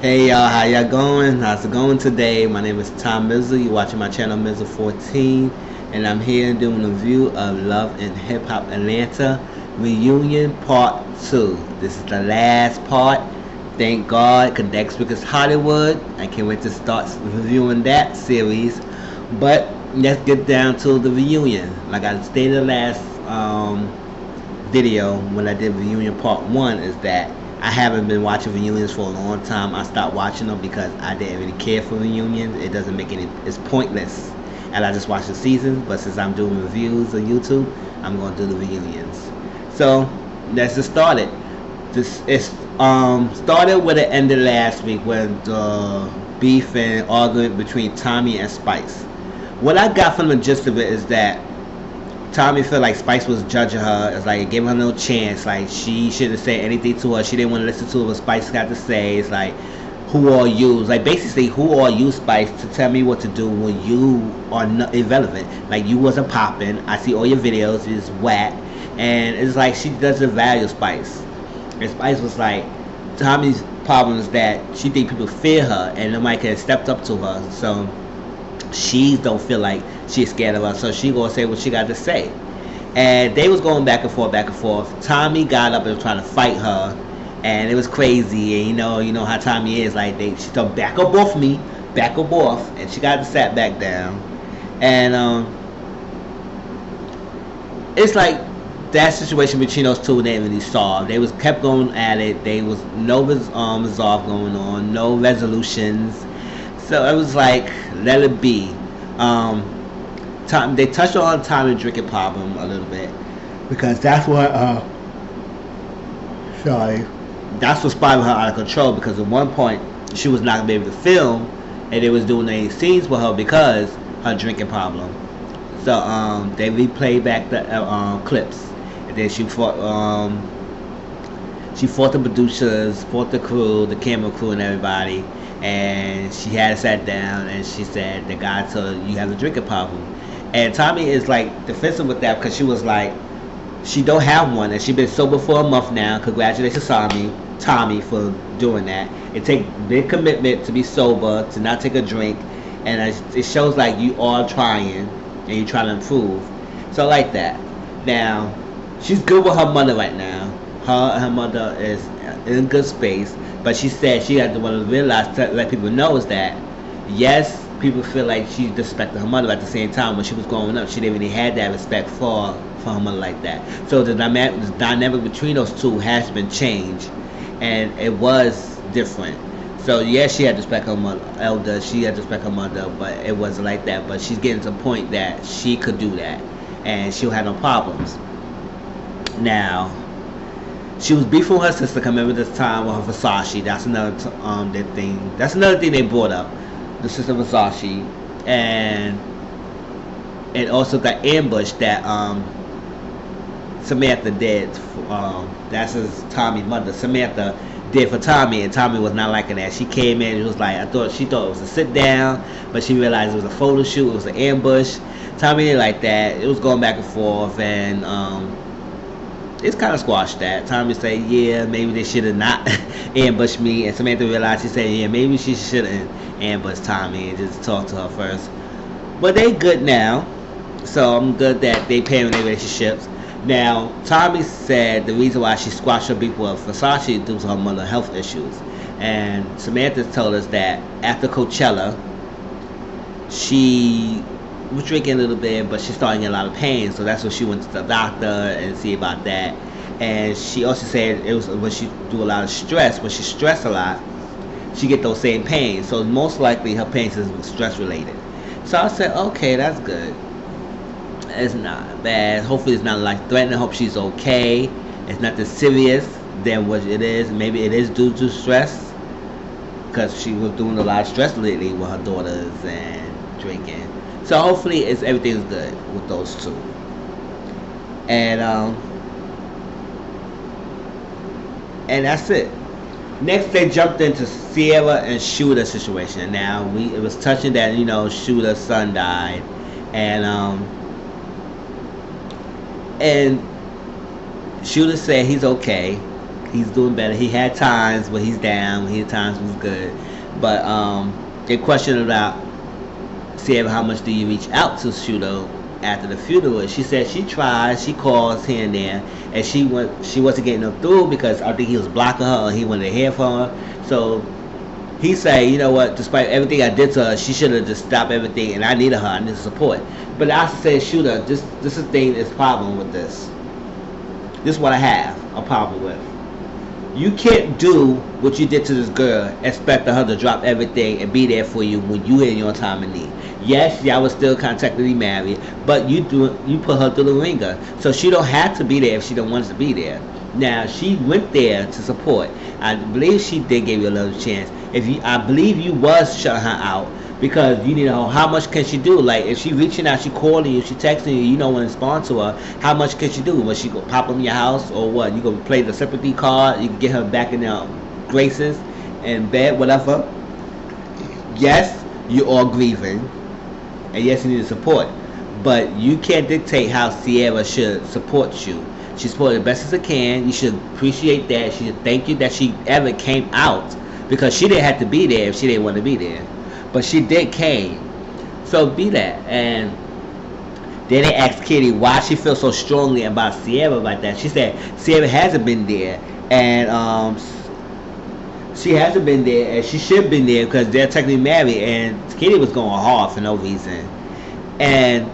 Hey y'all, how y'all going? How's it going today? My name is Tom Mizzle. You're watching my channel Mizzle 14, and I'm here doing a review of Love and Hip Hop Atlanta Reunion Part 2. This is the last part. Thank God, because next week is Hollywood. I can't wait to start reviewing that series. But let's get down to the reunion. Like I stated last video when I did reunion part 1 is that I haven't been watching reunions for a long time. I stopped watching them because I didn't really care for reunions. It doesn't make any, it's pointless. And I just watch the seasons, but since I'm doing reviews on YouTube, I'm going to do the reunions. So, let's just start it. This is started where it ended last week with the beef and argument between Tommy and Spice. What I got from the gist of it is that Tommy felt like Spice was judging her. It's like it gave her no chance. Like she shouldn't say anything to her. She didn't want to listen to what Spice got to say. It's like, who are you? It's like basically, who are you, Spice, to tell me what to do when you are not irrelevant? Like you wasn't popping. I see all your videos. It's whack, and it's like she doesn't value Spice. And Spice was like, Tommy's problem is that she think people fear her, and nobody could have stepped up to her. So she don't feel like she's scared of her, so she gonna say what she got to say. And they was going back and forth, back and forth. Tommy got up and was trying to fight her, and it was crazy. And you know how Tommy is. Like she told back up off me, back up off, and she got to sat back down. And it's like that situation between those two didn't really solve. They was kept going at it. There was no resolve going on, no resolutions. So it was like, let it be. They touched on Tommy drinking problem a little bit because that's what that's what spiraled her out of control, because at one point she was not gonna be able to film, and they was doing any scenes with her because her drinking problem. So they replayed back the clips, and then she fought the producers, fought the crew, the camera crew, and everybody. And she had sat down and she said the guy told her you have a drinking problem. And Tommy is like defensive with that because she was like, she don't have one, and she been sober for a month now. Congratulations, Tommy, for doing that. It takes big commitment to be sober, to not take a drink, and it shows like you are trying and you trying to improve. So I like that. Now she's good with her mother right now. Her mother is in a good space. But she said she had to want to realize, to let people know, is that yes, people feel like she disrespected her mother. At the same time, when she was growing up, she didn't really have that respect for her mother like that. So the dynamic between those two has been changed, and it was different. So yes, she had to respect her mother, elder. She had to respect her mother, but it wasn't like that. But she's getting to the point that she could do that, and she'll have no problems. Now, she was beefing with her sister coming with this time with her Versace. That's another thing. That's another thing they brought up. The sister Versace, and it also got ambushed that Samantha did. That's his Tommy's mother. Samantha did for Tommy, and Tommy was not liking that. She came in and was like, she thought it was a sit down, but she realized it was a photo shoot. It was an ambush. Tommy didn't like that. It was going back and forth, and it's kind of squashed that. Tommy said, yeah, maybe they should have not ambushed me. And Samantha realized, she said, yeah, maybe she shouldn't ambush Tommy and just talk to her first. But they good now. So I'm good that they pairing their relationships. Now, Tommy said the reason why she squashed her beef with Versace due to her mother's health issues. And Samantha told us that after Coachella, she was drinking a little bit, but she's starting to get a lot of pain, so that's when she went to the doctor and see about that. And she also said it was when she do a lot of stress. When she stress a lot, she get those same pains. So most likely her pains is stress related. So I said, okay, that's good. It's not bad. Hopefully it's not life threatening. I hope she's okay. It's nothing serious than what it is. Maybe it is due to stress, because she was doing a lot of stress lately with her daughters and drinking. So hopefully everything's good with those two. And that's it. Next, they jumped into Sierra and Shooter situation. Now it was touching that Shooter's son died, and Shooter said he's okay. He's doing better. He had times where he's down. He had times when he's good. But they questioned about Sierra, how much do you reach out to Shooter after the funeral? She said she tries, she calls here and there, and she wasn't getting them through because I think he was blocking her or he wanted to hear from her. So he said, you know what, despite everything I did to her, she should have just stopped everything, and I needed her, I needed support. But I also said, Shooter, this is the thing, this problem with this. This is what I have a problem with. You can't do what you did to this girl, expecting her to drop everything and be there for you when you in your time of need. Yes, y'all was still technically married, but you put her through the ringer, so she don't have to be there if she don't want to be there. Now she went there to support. I believe she did give you a little chance. I believe you was shutting her out because you need to know how much can she do. Like if she reaching out, she calling you, she texting you, you don't want to respond to her. How much can she do? Was she gonna pop in your house or what? You gonna play the sympathy card? You can get her back in their graces and bed, whatever. Yes, you are grieving, and yes, you need support, but you can't dictate how Sierra should support you. She supported the best as it can. You should appreciate that. She should thank you that she ever came out because she didn't have to be there if she didn't want to be there. But she did came. So be that. And then they asked Kitty why she feels so strongly about Sierra like that. She said Sierra hasn't been there. And she hasn't been there and she should have been there because they're technically married. And Kitty was going hard for no reason. And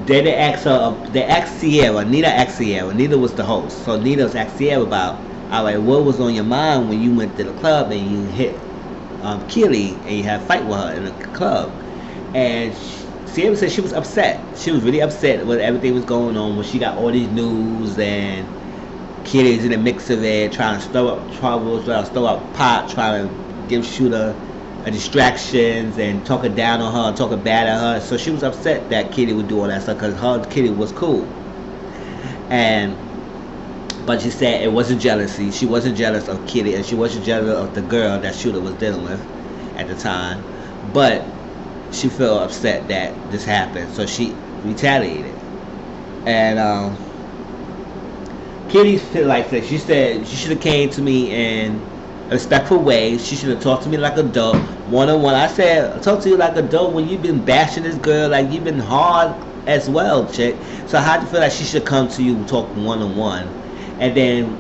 then they asked Sierra, Nina asked Sierra, Nina was the host, so Nina was asked Sierra about, alright, what was on your mind when you went to the club and you hit Keely and you had a fight with her in the club? And Sierra said she was upset. She was really upset with everything was going on when she got all these news and Keely's in the mix of it, trying to stir up trouble, trying to stir up pot, trying to give Shooter distractions and talking down on her, talking bad at her. So she was upset that Kitty would do all that stuff because her Kitty was cool. But she said it wasn't jealousy. She wasn't jealous of Kitty, and she wasn't jealous of the girl that Shooter was dealing with at the time. But she felt upset that this happened, so she retaliated. And Kitty felt like that. She said she should have came to me in a respectful way. She should have talked to me like an adult, one-on-one. I said, talk to you like an adult when you've been bashing this girl, like you've been hard as well, chick. So how do you feel like she should come to you and talk one-on-one? And then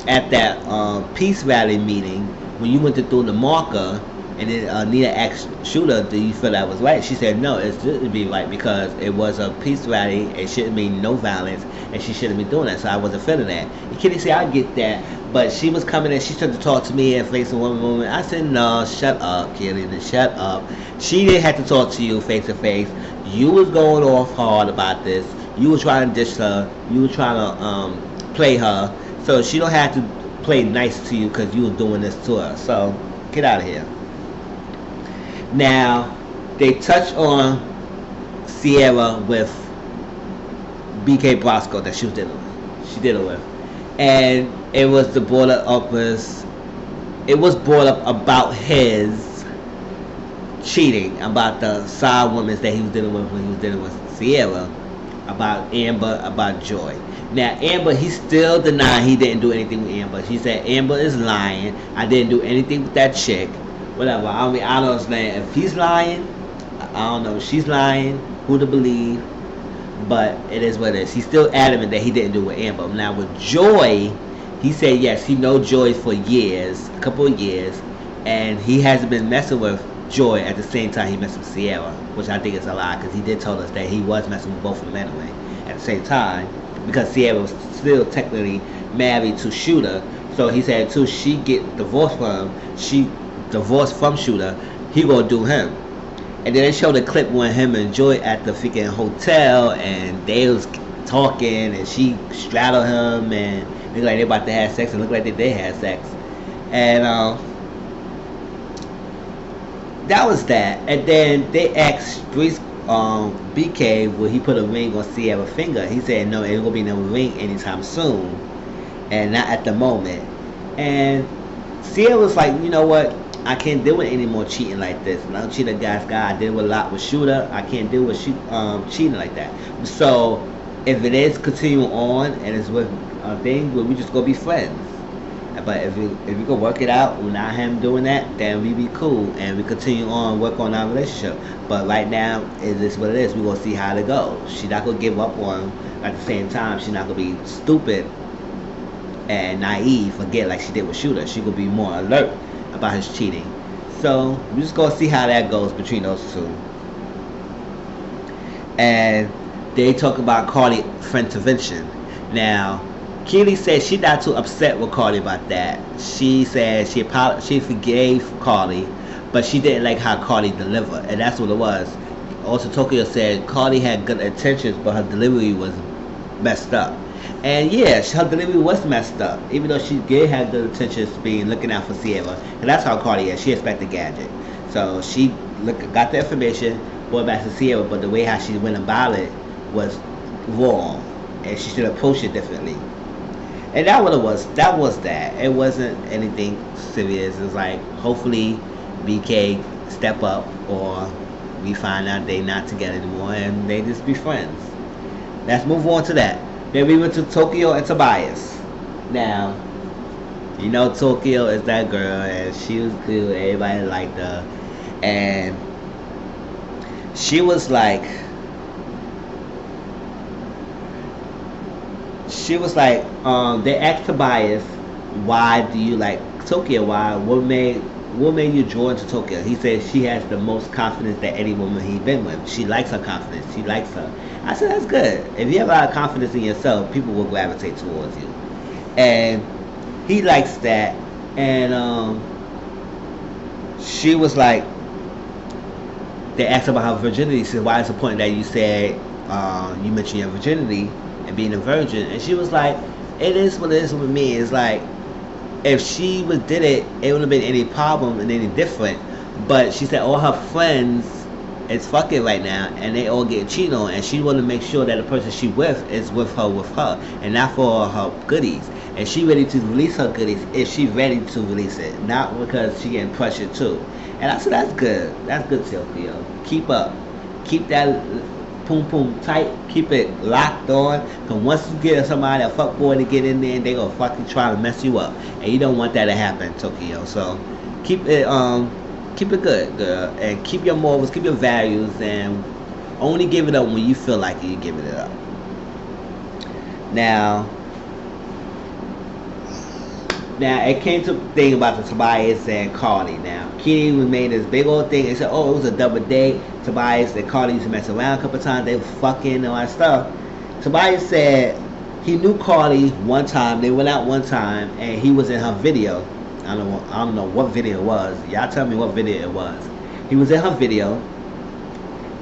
at that peace rally meeting, when you went to throw the marker, and then Nina asked Shooter, do you feel that was right? She said, no, it shouldn't be right because it was a peace rally. It shouldn't be no violence, and she shouldn't be doing that. So I wasn't feeling that. And Kitty said, I get that. But she was coming and she started to talk to me and face in one moment. I said, no, shut up, Kitty, shut up. She didn't have to talk to you face to face. You was going off hard about this. You were trying to dish her. You were trying to play her. So she don't have to play nice to you because you were doing this to her. So get out of here. Now, they touch on Sierra with BK Brosco that she was dealing with. She dealing with. And it was brought up about his cheating, about the side women that he was dealing with when he was dealing with Sierra, about Amber, about Joy. Now Amber, he still denied he didn't do anything with Amber. He said Amber is lying. I didn't do anything with that chick. Whatever. I mean, I don't understand if he's lying. I don't know if she's lying. Who to believe? But it is what it is. He's still adamant that he didn't do it with Amber. Now with Joy, he said yes, he knows Joy for years, a couple of years, and he hasn't been messing with Joy at the same time he messed with Sierra, which I think is a lie because he did tell us that he was messing with both of them anyway at the same time because Sierra was still technically married to Shooter. So he said until she get divorced from Shooter, he gonna do him. And then they showed a clip when him and Joy at the freaking hotel and they was talking and she straddled him and looked like they about to have sex and looked like they did have sex. And that was that. And then they asked BK will he put a ring on Sierra's finger. He said no, it ain't gonna be no ring anytime soon. And not at the moment. And Sierra was like, you know what? I can't deal with any more cheating like this. And I don't cheat a guy's guy. I deal with a lot with Shooter. I can't deal with cheating like that. So if it is continuing on and it's with a thing where we just go be friends. But if we could work it out without him doing that, then we be cool and we continue on work on our relationship. But right now, it is what it is. We gonna see how it goes. She not gonna give up on him. At the same time, she not gonna be stupid and naive, forget like she did with Shooter. She gonna be more alert about his cheating. So we just gonna see how that goes between those two. And they talk about Cardi friend intervention. Now, Keely said she not too upset with Cardi about that. She said she forgave Cardi, but she didn't like how Cardi delivered, and that's what it was. Also, Tokyo said Cardi had good intentions, but her delivery was messed up. And yeah, her delivery was messed up, even though she did have good intentions, being looking out for Sierra, and that's how Cardi is. She expected Gadget, so she got the information, brought it back to Sierra, but the way how she went about it was wrong, and she should approach it differently. And that what it was. That was that. It wasn't anything serious. It's like hopefully BK step up, or we find out they not together anymore and they just be friends. Let's move on to that. Then we went to Tokyo and Tobias. Now, you know Tokyo is that girl and she was cool. Everybody liked her, and she was like. They asked Tobias, why do you like Tokyo? What made you drawn to Tokyo? He said she has the most confidence that any woman he's been with. She likes her confidence. She likes her. I said, that's good. If you have a lot of confidence in yourself, people will gravitate towards you. And he likes that. And she was like, they asked about her virginity. She said, why is the point that you said you mentioned your virginity and being a virgin? And she was like, it is what it is with me. It's like, if she did it, it wouldn't have been any problem and any different. But she said all her friends is fucking right now and they all get cheated on, and she want to make sure that the person she with is with her and not for her goodies. And she ready to release her goodies if she ready to release it, not because she getting pressured too. And I said, that's good. That's good, Tokyo. Keep up. Keep that poom poom tight, keep it locked on, because once you get somebody, a fuck boy, to get in there, they gonna fucking try to mess you up, and you don't want that to happen, Tokyo. So keep it good, girl, and keep your morals, keep your values, and only give it up when you feel like you're giving it up. Now it came to the thing about the Tobias and Cardi. Now Kitty was made this big old thing. They said, oh, it was a double date. Tobias and Cardi used to mess around a couple times. They were fucking and all that stuff. Tobias said he knew Cardi one time. They went out one time and he was in her video. I don't know what video it was. Y'all tell me what video it was. He was in her video,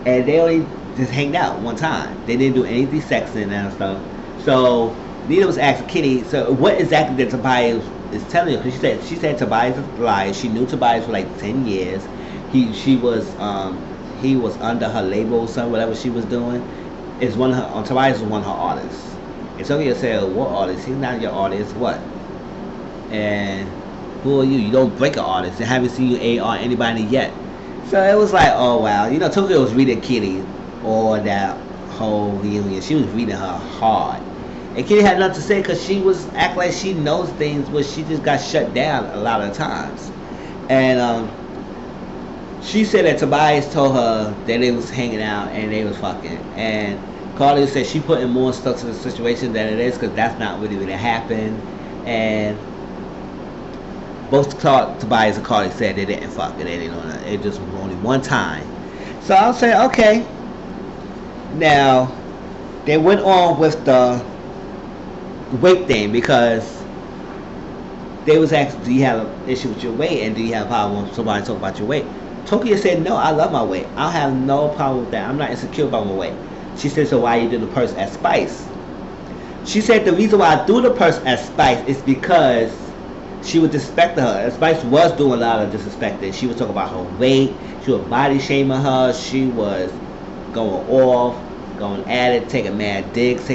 and they only just hanged out one time. They didn't do anything sexy and stuff. So Nina was asking Kitty, so what exactly did Tobias is telling her? Because she said Tobias is a liar. She knew Tobias for like 10 years. He was under her label or something, whatever she was doing. Is one of her Tobias was one of her artists. And Tokyo said, what artist? He's not your artist, what? And who are you? You don't break an artist. I haven't seen you AR anybody yet. So it was like, oh wow. You know, Tokyo was reading Kitty or that whole reunion. She was reading her hard. And Kitty had nothing to say because she was acting like she knows things, but she just got shut down a lot of times. And she said that Tobias told her that they was hanging out and they was fucking. And Cardi said she put in more stuff to the situation than it is, because that's not really happened. And both Tobias and Cardi said they didn't fuck it. They didn't know that. It just was only one time. So I'll say, okay. Now, they went on with the weight thing, because they was asked, do you have an issue with your weight, and do you have a problem when somebody talk about your weight? Tokyo said, no, I love my weight. I have no problem with that. I'm not insecure about my weight. She said, so why you do the purse at Spice? She said the reason why I do the purse at Spice is because she was disrespecting her. And Spice was doing a lot of disrespecting. She was talking about her weight. She was body shaming her. She was going off, going at it, taking mad digs.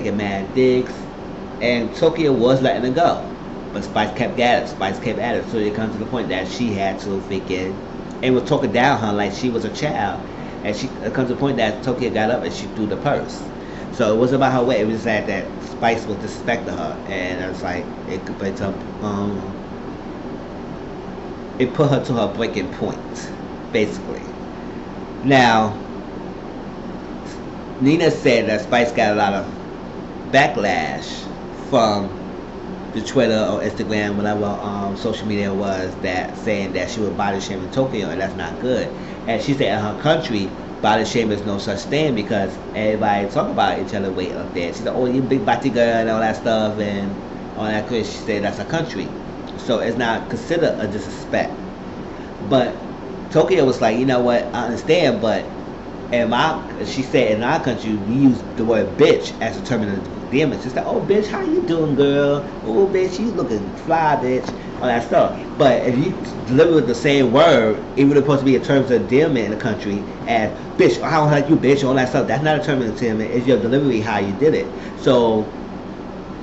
And Tokyo was letting her go. But Spice kept at it. So it comes to the point that she had to freaking, and was talking down her like she was a child. And it comes to the point that Tokyo got up and she threw the purse. So it wasn't about her weight. It was that Spice was disrespecting her, and it's like it put her to her breaking point, basically. Now, Nina said that Spice got a lot of backlash from the Twitter or Instagram, whatever social media was, that saying that she was body shaming Tokyo, and that's not good. And she said in her country, body shame is no such thing because everybody talk about each other weight up there. She said, "Oh, you big body girl," and all that stuff, and all that. She said that's a country, so it's not considered a disrespect. But Tokyo was like, you know what, I understand, but she said in our country we use the word bitch as a term of damage. She said, "Oh bitch, how you doing, girl? Oh bitch, you looking fly, bitch," all that stuff. But if you deliver the same word, it would supposed to be a term of endearment in the country as bitch, I don't like you, bitch, all that stuff. That's not a term of endearment. It's your delivery, how you did it. So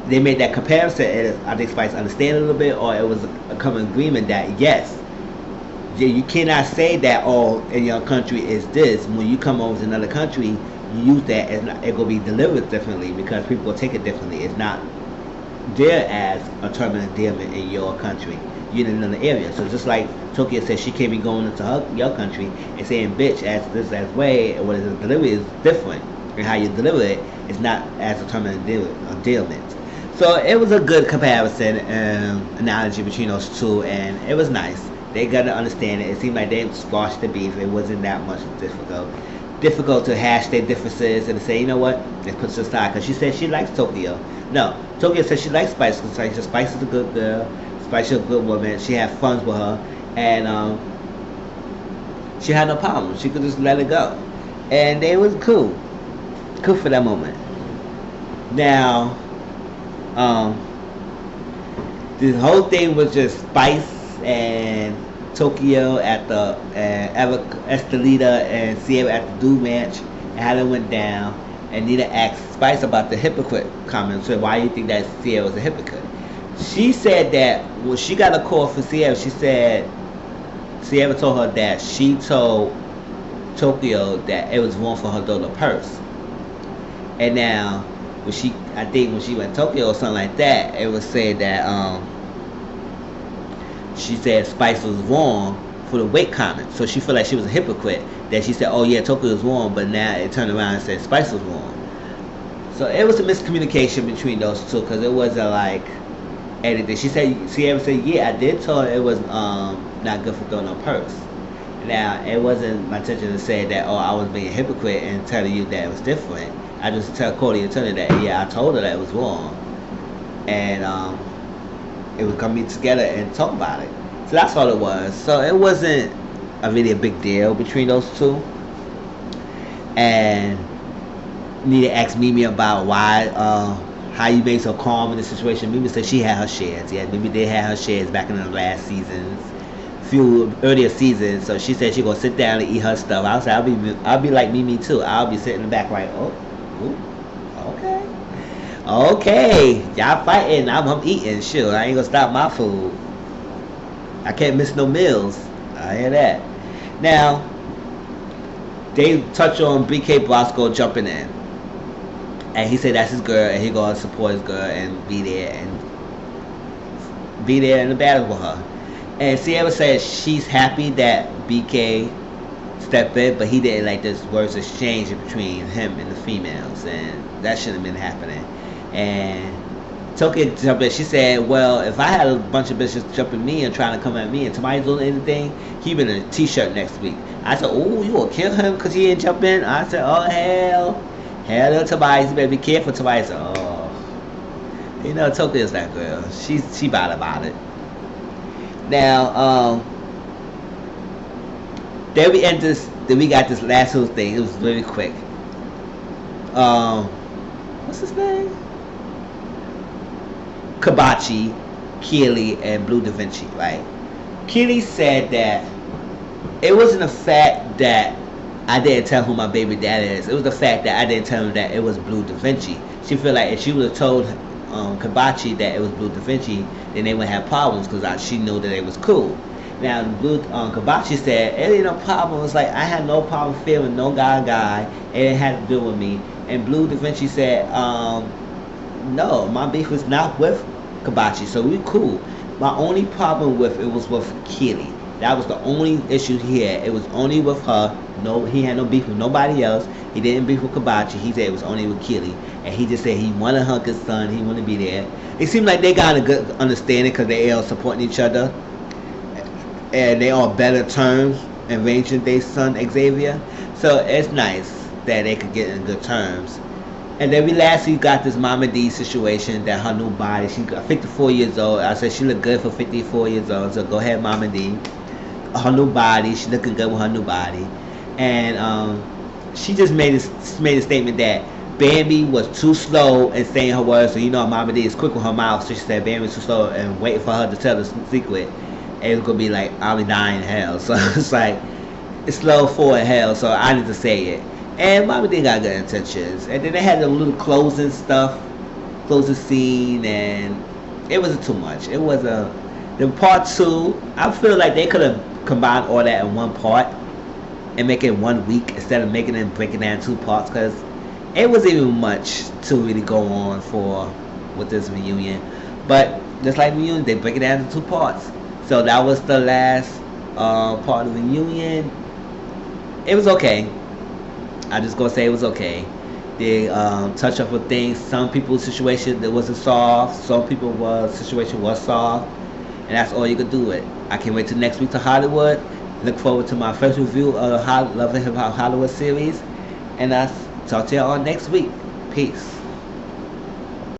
they made that comparison, and I think Spice understand a little bit, or it was a common agreement that yes, you cannot say that all in your country is this. When you come over to another country, you use that, and it's going to be delivered differently because people will take it differently. It's not there as a term of endearment in your country. You're in another area. So just like Tokyo said, she can't be going into your country and saying bitch as this as way, or what is the delivery is different, and how you deliver it is not as a term of endearment. So it was a good comparison analogy between those two, and it was nice. They got to understand it. It seemed like they squashed the beef. It wasn't that much difficult to hash their differences and to say, you know what, let's put this aside. Because she said she likes Tokyo. No, Tokyo said she likes Spice because Spice is a good girl. Spice is a good woman. She had fun with her, and she had no problem. She could just let it go, and they was cool for that moment. Now, the whole thing was just Spice and Tokyo at the Estelita and Sierra at the Dude Ranch, and how it went down. And Nina asked Spice about the hypocrite comment. So why do you think that Sierra was a hypocrite? She said that when she got a call from Sierra, she said Sierra told her that she told Tokyo that it was wrong for her to throw the purse. And now when she went to Tokyo or something like that, it was said that she said Spice was wrong for the weight comment. So she felt like she was a hypocrite. That she said, oh yeah, Tokyo was wrong, but now it turned around and said Spice was wrong. So it was a miscommunication between those two because it wasn't like anything. Sierra said, yeah, I did tell her it was not good for throwing no purse. Now, it wasn't my intention to say that, oh, I was being a hypocrite and telling you that it was different. I just tell Cody and tell her that, yeah, I told her that it was wrong. And it would come meet together and talk about it. So that's all it was. So it wasn't really a big deal between those two. And Nita asked Mimi about why, how you made so calm in the situation. Mimi said she had her shares. Yeah, Mimi did have her shares back in the last seasons, few earlier seasons. So she said she gonna sit down and eat her stuff. I said I'll be like Mimi too. I'll be sitting in the back like, okay, y'all fighting. I'm eating. Sure, I ain't gonna stop my food. I can't miss no meals. I hear that. Now, they touch on BK Bosco jumping in. And he said that's his girl, and he gonna support his girl and be there in the battle with her. And Sierra said she's happy that BK stepped in, but he didn't like this words exchange between him and the females, and that shouldn't have been happening. And Tokyo jumped in. She said, well, if I had a bunch of bitches jumping me and trying to come at me and somebody's doing anything, he been in a t-shirt next week. I said, oh, you gonna kill him because he didn't jump in? I said, oh, hell to Tobias. You better be careful, Tobias. Oh, you know, Tokyo's that girl. She bad about it. Now, then we got this last little thing. It was really quick. What's his name? Kabachi, Keely, and Blue Da Vinci, right? Keely said that it wasn't the fact that I didn't tell who my baby dad is. It was the fact that I didn't tell him that it was Blue Da Vinci. She feel like if she would have told Kabachi that it was Blue Da Vinci, then they wouldn't have problems because she knew that it was cool. Now, Kabachi said, it ain't no problem. It's like, I had no problem feeling no guy. It had to do with me. And Blue Da Vinci said, No, my beef was not with Kabachi, so we cool. My only problem with it was with Keely. That was the only issue he had. It was only with her. No, he had no beef with nobody else. He didn't beef with Kabachi. He said it was only with Keely, and he just said he wanted Hunker's son. He wanted to be there. It seemed like they got a good understanding because they all supporting each other, and they on better terms and ranging their son Xavier. So it's nice that they could get in good terms. And then we lastly got this Mama D situation that her new body. She got 54 years old. I said she looked good for 54 years old. So go ahead, Mama D. Her new body. She looking good with her new body. And she just made a statement that Bambi was too slow in saying her words. So you know Mama D is quick with her mouth. So she said Bambi was too slow and waiting for her to tell the secret. And it was gonna be like I'll be dying in hell. So it's like it's slow forward hell. So I need to say it. And Mama D got good intentions. And then they had the little closing stuff, closing scene, and it wasn't too much. It was the part two. I feel like they could have combined all that in one part and make it 1 week instead of making it breaking down two parts, because it wasn't even much to really go on for with this reunion. But just like reunion, they break it down into two parts. So that was the last part of the reunion. It was okay. I just gonna say it was okay. They touch up with things. Some people's situation that wasn't solved. Some people's situation was solved, and that's all you could do it. I can't wait till next week to Hollywood. Look forward to my first review of the Love and Hip Hop Hollywood series, and I'll talk to y'all next week. Peace.